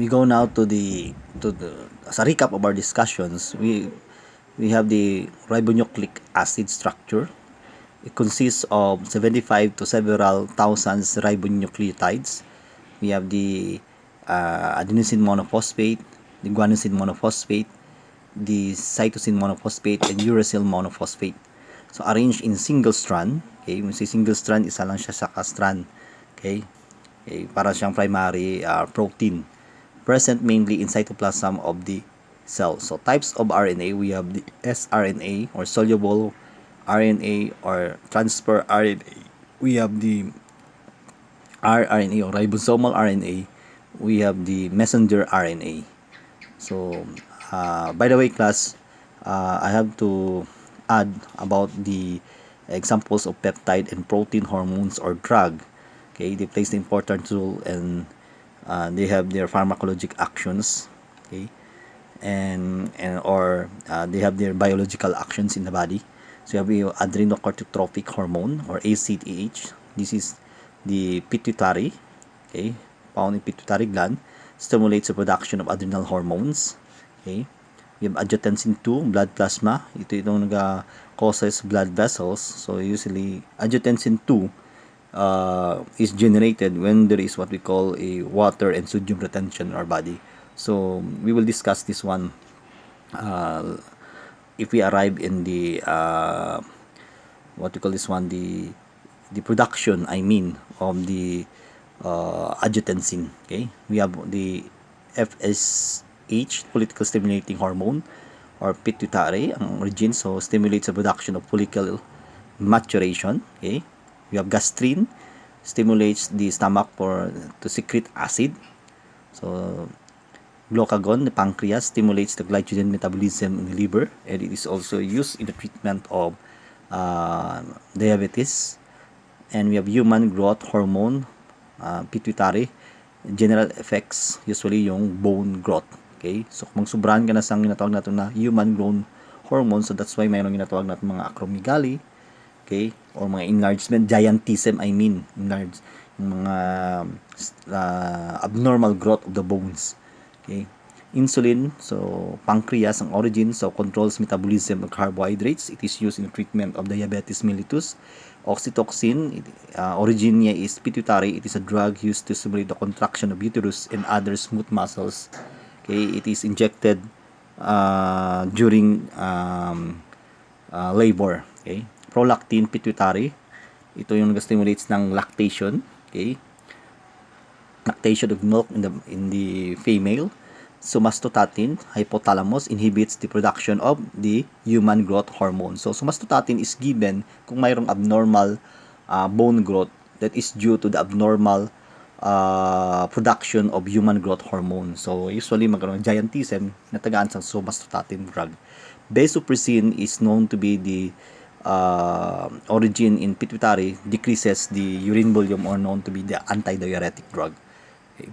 we go now to the as a recap of our discussions. We have the ribonucleic acid structure. It consists of 75 to several thousands ribonucleotides. We have the adenosine monophosphate, the guanosine monophosphate, the cytosine monophosphate, and uracil monophosphate. So arranged in single strand. Okay, when say single strand, isa lang siya sa strand. Okay, para siyang primary protein present mainly in cytoplasm of the cell. So types of RNA, we have the sRNA or soluble RNA or transfer RNA. We have the rRNA or ribosomal RNA. We have the messenger RNA. So by the way, class, I have to add about the examples of peptide and protein hormones or drug. Okay, they play the important role, and they have their pharmacologic actions. Okay, and they have their biological actions in the body. So you have the adrenocorticotropic hormone or ACTH. This is the pituitary. Okay, found in pituitary gland, stimulates the production of adrenal hormones. Okay, we have angiotensin 2, blood plasma. Ito itong causes blood vessels. So usually angiotensin 2 is generated when there is what we call a water and sodium retention in our body. So we will discuss this one if we arrive in the what we call this one, the production, I mean, of the angiotensin. Okay, we have the FSH, follicle stimulating hormone, or pituitary ang origin, so stimulates the production of follicle maturation. Okay, we have gastrin, stimulates the stomach to secrete acid. So glucagon, the pancreas, stimulates the glycogen metabolism in the liver, and it is also used in the treatment of diabetes. And we have human growth hormone, pituitary, general effects usually yung bone growth. Okay, so kung sobrahan ka na sa ginatawag natin na human growth hormone, so that's why mayroong ginatawag natin mga acromegaly, okay, or mga enlargement, giantism, I mean, enlarge, yung mga abnormal growth of the bones. Okay, insulin, so pancreas ang origin, so controls metabolism of carbohydrates. It is used in the treatment of diabetes mellitus. Oxytocin, origin niya is pituitary. It is a drug used to stimulate the contraction of uterus and other smooth muscles. Okay, it is injected during labor. Okay, prolactin, pituitary. Ito yung nag-stimulates ng lactation. Okay, lactation of milk in the female. Somatostatin, hypothalamus, inhibits the production of the human growth hormone. So somatostatin is given kung mayroong abnormal bone growth that is due to the abnormal production of human growth hormone. So usually magkaroon ng giantism na tagaan sa somatostatin drug. Vasopressin is known to be the origin in pituitary, decreases the urine volume, or known to be the antidiuretic drug. Okay.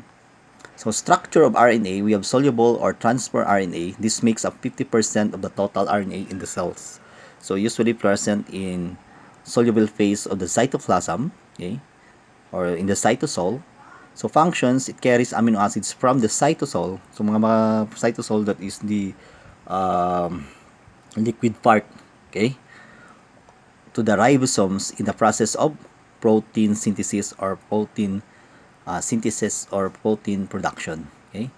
So structure of RNA, we have soluble or transfer RNA. This makes up 50% of the total RNA in the cells. So usually present in soluble phase of the cytoplasm, okay, or in the cytosol. So functions, it carries amino acids from the cytosol. So mga cytosol, that is the liquid part, okay, to the ribosomes in the process of protein synthesis or protein production. Okay,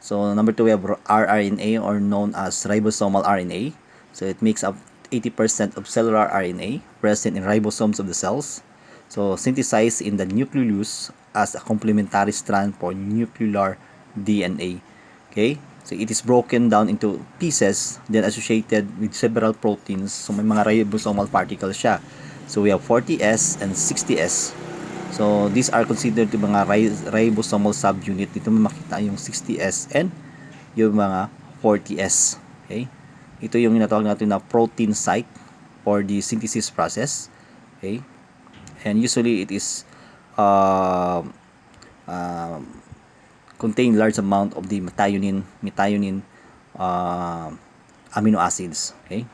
so number 2, we have rRNA, or known as ribosomal RNA. So it makes up 80% of cellular RNA present in ribosomes of the cells. So synthesized in the nucleus as a complementary strand for nuclear DNA. Okay, so it is broken down into pieces, then associated with several proteins. So may mga ribosomal particles siya. So we have 40S and 60S. So these are considered to mga ribosomal subunit. Dito mo makita yung 60S and yung mga 40S. Okay, ito yung tinatawag natin na protein site for the synthesis process. Okay, and usually it is contain large amount of the methionine amino acids. Okay,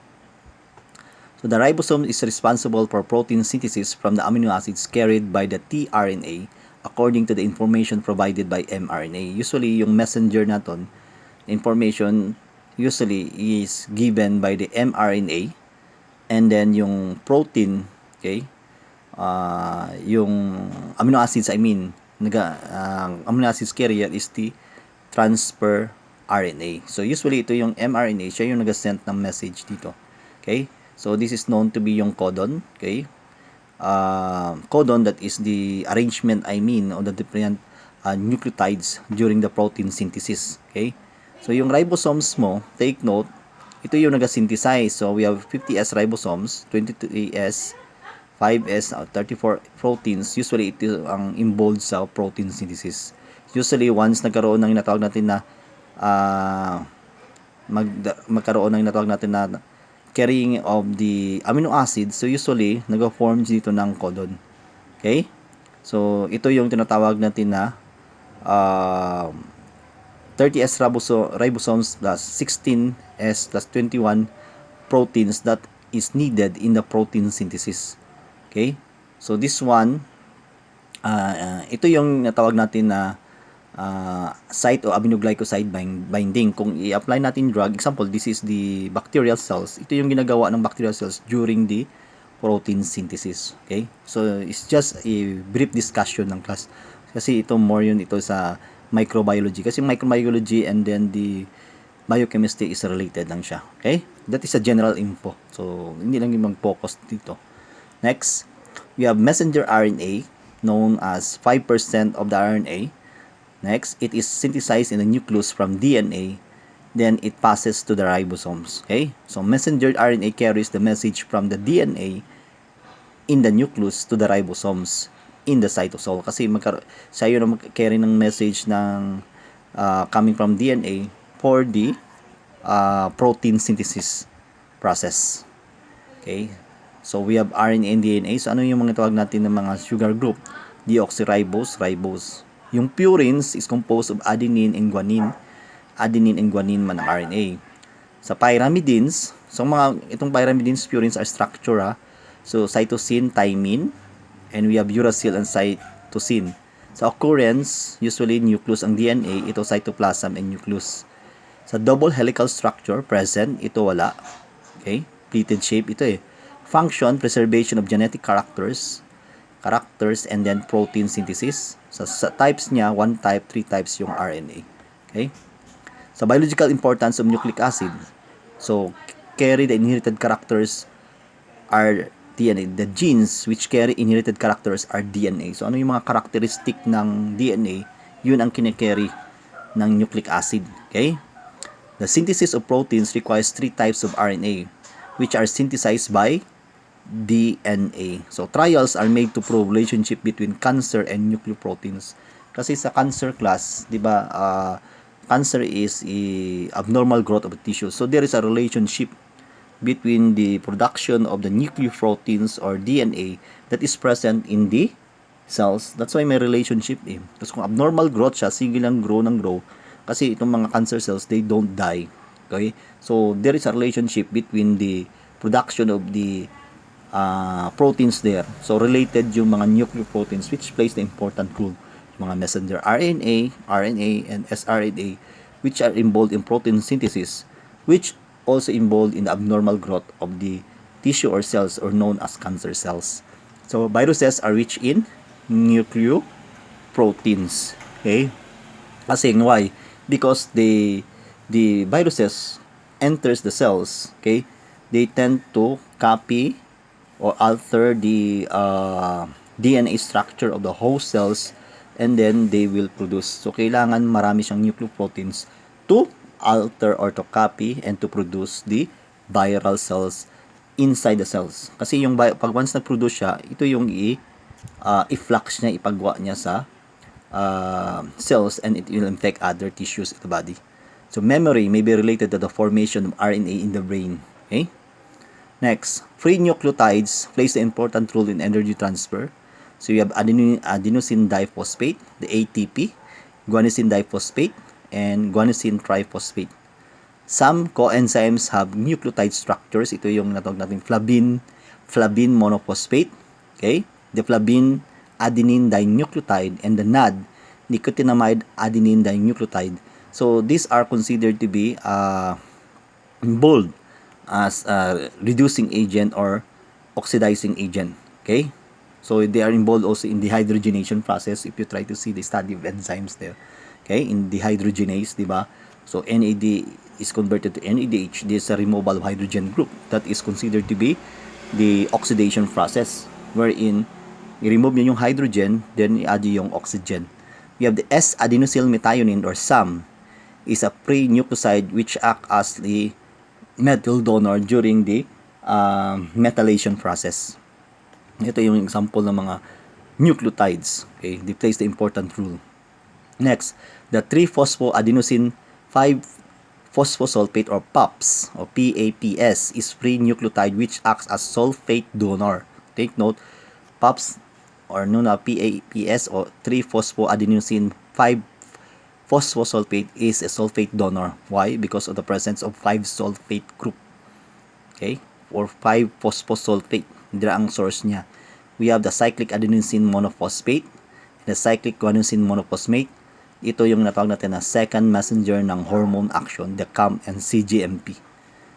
so the ribosome is responsible for protein synthesis from the amino acids carried by the tRNA according to the information provided by mRNA. Usually, yung messenger natin, information usually is given by the mRNA, and then yung protein, okay, yung amino acids, amino acids carrier is the transfer RNA. So usually ito yung mRNA, siya yung nag-send ng message dito. Okay? So this is known to be yung codon, okay? Codon, that is the arrangement of the different nucleotides during the protein synthesis. Okay? So yung ribosomes mo, take note, ito yung nag-synthesize. So we have 50S ribosomes, 22S, 5S, 34 proteins. Usually ito ang involved sa protein synthesis. Usually once nagkaroon ng natawag natin na magkaroon ng natawag natin na carrying of the amino acids, so usually nag-form dito ng codon. Okay? So ito yung tinatawag natin na 30S ribosomes plus 16S plus 21 proteins that is needed in the protein synthesis. Okay? So this one, ito yung natawag natin na site o aminoglycoside binding. Kung i-apply natin drug, example, this is the bacterial cells. Ito yung ginagawa ng bacterial cells during the protein synthesis. Okay? So it's just a brief discussion ng class. Kasi ito more yun ito sa microbiology. Kasi microbiology and then the biochemistry is related lang siya. Okay? That is a general info. So hindi lang yung mag-focus dito. Next, we have messenger RNA known as 5% of the RNA. Next, it is synthesized in the nucleus from DNA. Then it passes to the ribosomes. Okay? So messenger RNA carries the message from the DNA in the nucleus to the ribosomes in the cytosol. Kasi siya yung mag-carry ng message ng coming from DNA for the protein synthesis process. Okay? So we have RNA and DNA. So ano yung mga tawag natin ng mga sugar group? Deoxyribose, ribose. Yung purines is composed of adenine and guanine. Adenine and guanine man ang RNA. Sa pyrimidines, so itong pyrimidines, purines are structure. So cytosine, thymine, and we have uracil and cytosine. Sa occurrence, usually nucleus ang DNA, ito cytoplasm and nucleus. Sa double helical structure, present, ito wala. Okay? Pleated shape, ito Function, preservation of genetic characters, and then protein synthesis. Sa types niya, 1 type, 3 types yung RNA. Okay? Sa biological importance of nucleic acid, so carry the inherited characters are DNA. The genes which carry inherited characters are DNA. So ano yung mga characteristic ng DNA? Yun ang kine-carry ng nucleic acid. Okay? The synthesis of proteins requires 3 types of RNA which are synthesized by DNA. So trials are made to prove relationship between cancer and nucleoproteins. Kasi sa cancer class, 'di ba, cancer is abnormal growth of the tissue. So there is a relationship between the production of the nucleoproteins or DNA that is present in the cells. That's why may relationship Kasi kung abnormal growth siya, sige lang grow ng grow. Kasi itong mga cancer cells, they don't die. Okay? So there is a relationship between the production of the proteins there. So related yung mga nucleoproteins which plays the important role. Yung mga messenger RNA, RNA, and sRNA which are involved in protein synthesis, which also involved in the abnormal growth of the tissue or cells or known as cancer cells. So viruses are rich in nucleoproteins. Okay? Kasi why? Because the viruses enters the cells, okay? They tend to copy or alter the DNA structure of the host cells, and then they will produce. So kailangan marami siyang nucleoproteins to alter or to copy and to produce the viral cells inside the cells. Kasi yung pag once nag-produce siya, ito yung i-flux niya, ipagawa niya sa cells, and it will infect other tissues in the body. So memory may be related to the formation of RNA in the brain. Okay? Next, free nucleotides plays an important role in energy transfer. So you have adenosine diphosphate, the ATP, guanosine diphosphate, and guanosine triphosphate. Some coenzymes have nucleotide structures. Ito yung natawag natin flavin monophosphate. Okay? The flavin adenine dinucleotide, and the NAD, nicotinamide adenine dinucleotide. So these are considered to be bold as a reducing agent or oxidizing agent. Okay, so they are involved also in dehydrogenation process. If you try to see the study of enzymes there, okay, in dehydrogenase, di ba? So NAD is converted to NADH. This is a removal of hydrogen group that is considered to be the oxidation process, wherein i-remove niya yung hydrogen, then i-add yung oxygen. We have the S-adenosyl methionine or SAM, is a pre-nucleoside which act as the metal donor during the methylation process. Ito yung example ng mga nucleotides. Okay, they plays the important role. Next, the 3-phosphoadenosine 5-phosphosulfate or PAPS or PAPS is free nucleotide which acts as sulfate donor. Take note, PAPS or known as PAPS or 3-phosphoadenosine 5-phosphosulfate is a sulfate donor. Why? Because of the presence of 5-sulfate group. Okay? Or 5-phosphosulfate. Hindi ang source niya. We have the cyclic adenosine monophosphate and the cyclic guanosine monophosphate. Ito yung natawag natin na second messenger ng hormone action, the CAM and CGMP.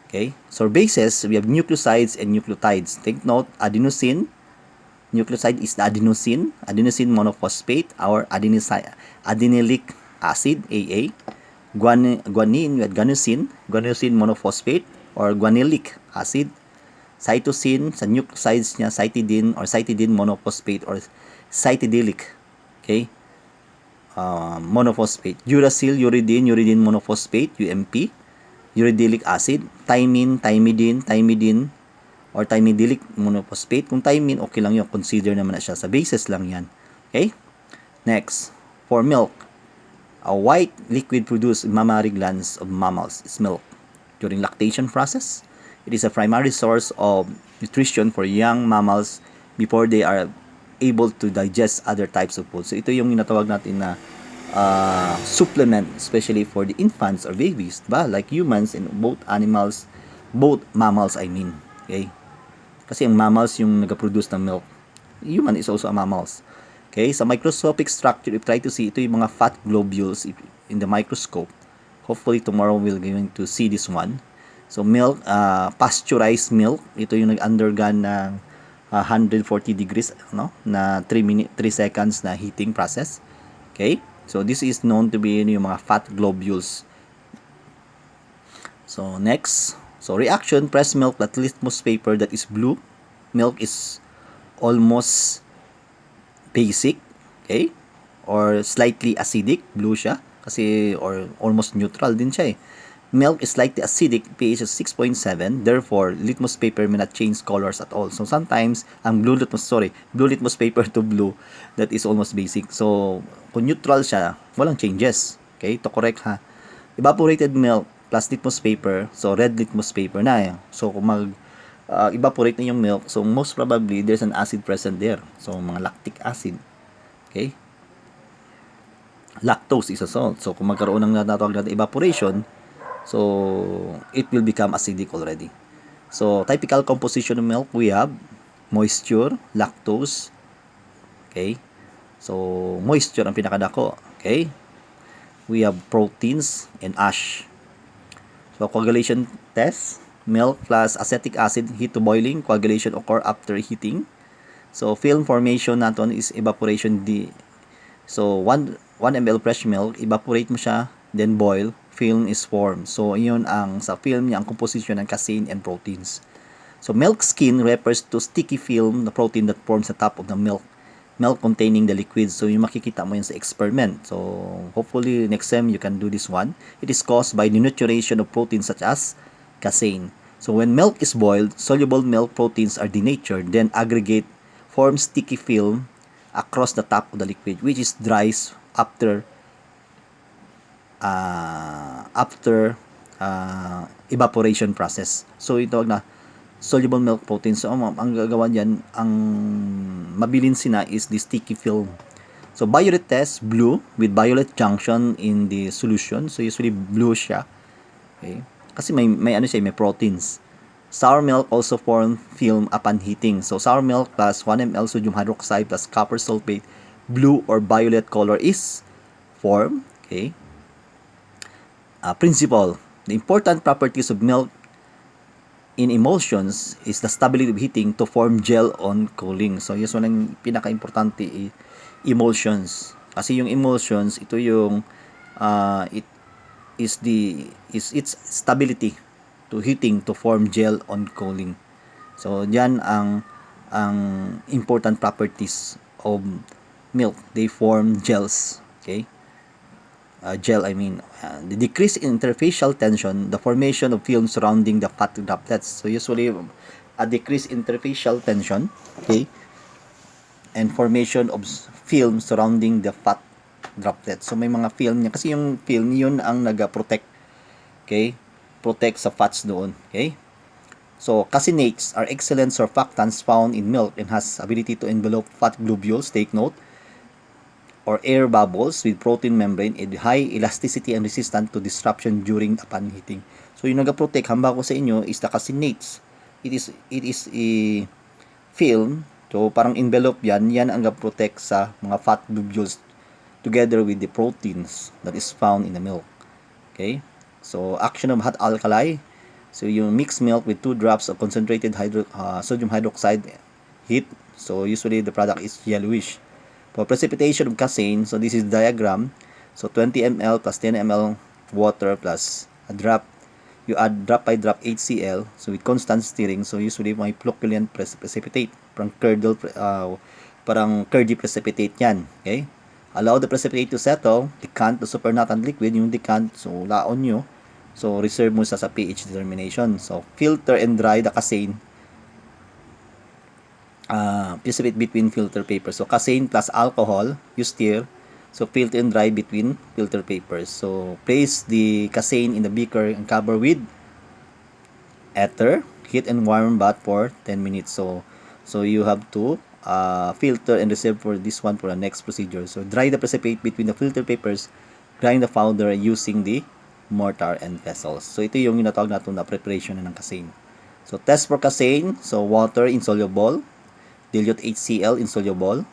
Okay? So bases, we have nucleosides and nucleotides. Take note, adenosine, nucleoside is the adenosine monophosphate or adenylic acid, AA. Guanine, we have guanosine monophosphate or guanylic acid. Cytosine, sa nucleosides niya, cytidine or cytidine monophosphate or cytidylic. Okay? Monophosphate. Uracil, uridine monophosphate, UMP. Uridylic acid. Thymidine, or thymidilic monophosphate. Kung thymine, okay lang yun. Consider naman na siya. Sa bases lang yan. Okay? Next, for milk. A white liquid produced in mammary glands of mammals is milk. During lactation process, it is a primary source of nutrition for young mammals before they are able to digest other types of food. So ito yung tinatawag natin na supplement, especially for the infants or babies, diba? Like humans and both mammals I mean. Okay? Kasi ang mammals yung nag-produce ng milk. Human is also a mammals. Okay? Sa microscopic structure, if try to see, ito yung mga fat globules in the microscope. Hopefully tomorrow we're going to see this one. So milk, pasteurized milk, ito yung nag-undergo ng 140 degrees, no, na 3 seconds na heating process. Okay? So this is known to be yung mga fat globules. So next, so reaction, press milk that litmus paper that is blue. Milk is almost basic, okay? Or slightly acidic, blue siya kasi or almost neutral din siya eh. Milk is slightly acidic, pH is 6.7. Therefore, litmus paper may not change colors at all. So sometimes, ang blue litmus paper to blue, that is almost basic. So, kung neutral siya, walang changes. Okay? To correct ha. Evaporated milk plus litmus paper, so red litmus paper na eh. So, kung evaporate na yung milk, so most probably, there's an acid present there. So, mga lactic acid. Okay? Lactose is a salt. So, kung magkaroon ng natawag natin evaporation, so it will become acidic already. So typical composition of milk, we have moisture, lactose. Okay? So moisture ang pinakadako. Okay? We have proteins and ash. So coagulation test, milk plus acetic acid heat to boiling, coagulation occur after heating. So film formation naton is evaporation So 1 ml fresh milk, evaporate mo siya, then boil, film is formed. So, yun sa film niya, ang composition ng casein and proteins. So, milk skin refers to sticky film, the protein that forms the top of the milk containing the liquid. So, yung makikita mo yan sa experiment. So, hopefully, next time, you can do this one. It is caused by denaturation of proteins such as casein. So, when milk is boiled, soluble milk proteins are denatured, then aggregate, form sticky film across the top of the liquid, which is dries after evaporation process. So ito na soluble milk proteins. So ang gagawa diyan, ang mabilin sina is the sticky film. So violet test, blue with violet junction in the solution. So usually blue siya. Okay? Kasi may ano siya, may proteins. Sour milk also form film upon heating. So sour milk plus 1 ml sodium hydroxide plus copper sulfate, blue or violet color is formed. Okay. Principle. The important properties of milk in emulsions is the stability of heating to form gel on cooling. So, yun ang pinaka-importante emulsions. Kasi yung emulsions, ito yung it is its stability to heating to form gel on cooling. So, diyan ang important properties of milk. They form gels. Okay? Gel, I mean, the decrease in interfacial tension, the formation of film surrounding the fat droplets. So usually, a decrease in interfacial tension, okay, and formation of film surrounding the fat droplets. So may mga film niya, kasi yung film yun ang nag-protect, okay, protect sa fats doon, okay. So caseinates are excellent surfactants found in milk and has ability to envelope fat globules, take note, or air bubbles with protein membrane and high elasticity and resistant to disruption during upon heating. So yung nag-protect hamba ko sa inyo is the caseinates. It is a film. So parang envelope yan ang nag-protect sa mga fat globules together with the proteins that is found in the milk. Okay? So action of hot alkali. So you mix milk with 2 drops of concentrated sodium hydroxide, heat. So usually the product is yellowish. For precipitation of casein, so this is diagram. So 20 ml plus 10 ml water plus a drop. You add drop by drop HCl. So with constant stirring, so usually may flocculent precipitate. Parang curdy precipitate yan. Okay? Allow the precipitate to settle. Decant the supernatant liquid. Yung decant, so laon nyo. So reserve mo sa pH determination. So filter and dry the casein. Precipitate between filter papers. So casein plus alcohol, you stir. So filter and dry between filter papers. So place the casein in the beaker and cover with ether. Heat and warm bath for 10 minutes. So you have to filter and reserve for this one for the next procedure. So dry the precipitate between the filter papers. Grind the powder using the mortar and vessels. So ito yung tinatawag natin na preparation ng casein. So test for casein. So water insoluble. Dilute HCl insoluble.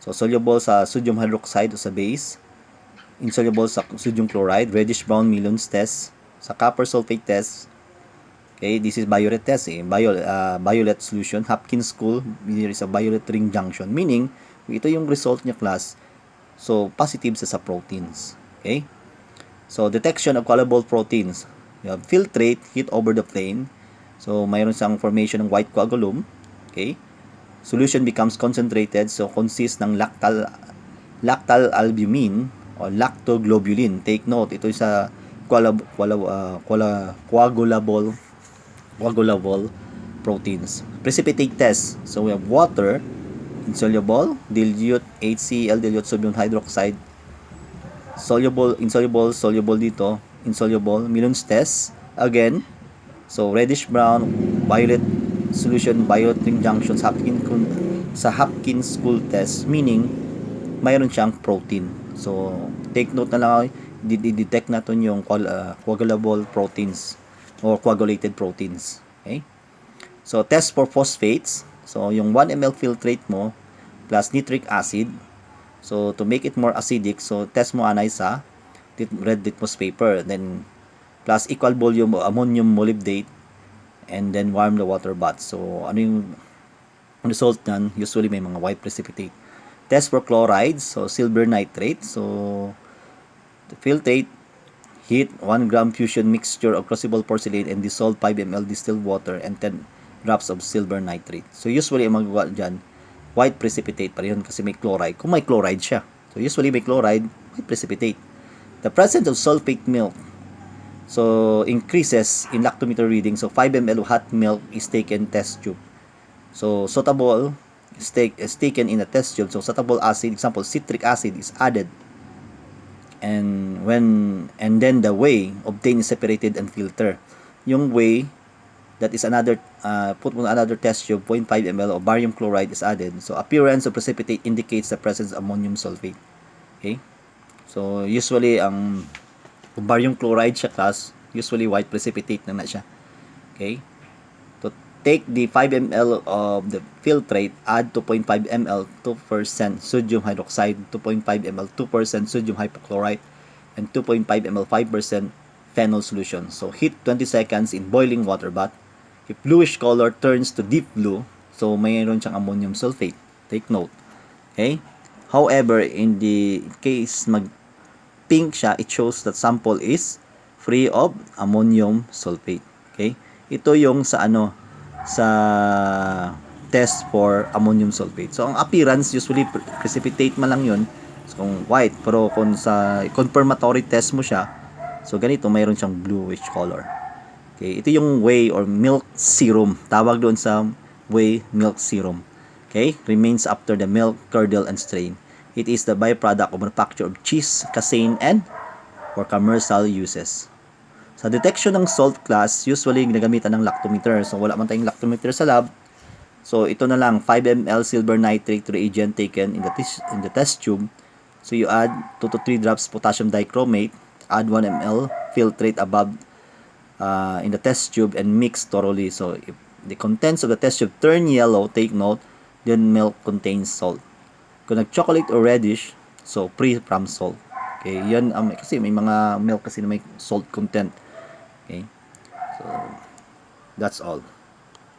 So soluble sa sodium hydroxide o sa base. Insoluble sa sodium chloride. Reddish brown Million's test. Sa copper sulfate test. Okay, this is violet test. Violet solution. Hopkins school. There is a violet ring junction. Meaning, ito yung result niya class. So positive sa proteins. Okay. So detection of colorable proteins. You have filtrate, heat over the flame. So mayroon siyang formation ng white coagulum. Okay. Solution becomes concentrated, so consists ng lactal albumin o lactoglobulin. Take note, ito sa coagulable proteins. Precipitate test. So we have water, insoluble, dilute HCl, dilute sodium hydroxide, soluble dito, insoluble, Million's test. Again, so reddish brown, violet solution, violet ring junction sa Hopkins school test, meaning mayroon siyang protein. So take note na lang, detect natin yung coagulable proteins or coagulated proteins. Okay? So test for phosphates. So yung 1 ml filtrate mo plus nitric acid. So to make it more acidic, so test mo anay sa red litmus paper, then plus equal volume of ammonium molybdate, and then warm the water bath. So ano yung result nan? Usually may mga white precipitate. Test for chlorides. So silver nitrate. So the filtrate, heat 1 gram fusion mixture of crucible porcelain and dissolve 5 ml distilled water and 10 drops of silver nitrate. So usually ang magagawa dyan, white precipitate pa rin kasi may chloride. Kung may chloride siya. So usually may chloride, white precipitate. The presence of sulfate milk, so increases in lactometer reading. So 5 ml of hot milk is taken test tube. So soluble is taken in a test tube. So soluble acid, example citric acid, is added, and then the whey obtained is separated and filtered. Yung whey, that is another put on another test tube, 0.5 ml of barium chloride is added. So appearance of precipitate indicates the presence of ammonium sulfate. Okay, so usually kung barium chloride siya class, usually white precipitate na siya. Okay, take the 5 ml of the filtrate, add 2.5 ml 2% sodium hydroxide, 2.5 ml 2% sodium hypochlorite, and 2.5 ml 5% phenol solution. So heat 20 seconds in boiling water bath. If bluish color turns to deep blue, so mayroon siyang ammonium sulfate. Take note. Okay? However, in the case mag-pink siya, it shows that sample is free of ammonium sulfate. Okay? Ito yung sa sa test for ammonium sulfate. So, ang appearance, usually precipitate man lang yun. So, kung white, pero kung sa confirmatory test mo siya, so ganito, mayroon siyang bluish color. Okay, ito yung whey or milk serum. Tawag doon sa whey milk serum. Okay, remains after the milk curdle and strain. It is the byproduct of manufacture of cheese, casein, and for commercial uses. Sa detection ng salt class, usually ginagamitan ng lactometer. So, wala man tayong lactometer sa lab. So, ito na lang, 5 ml silver nitrate reagent taken in the test tube. So, you add 2 to 3 drops potassium dichromate, add 1 ml filtrate above in the test tube and mix thoroughly. So, if the contents of the test tube turn yellow, take note, then milk contains salt. Kung nag-chocolate or reddish, so free from salt. Okay, yan kasi may mga milk kasi na may salt content. Okay, so that's all.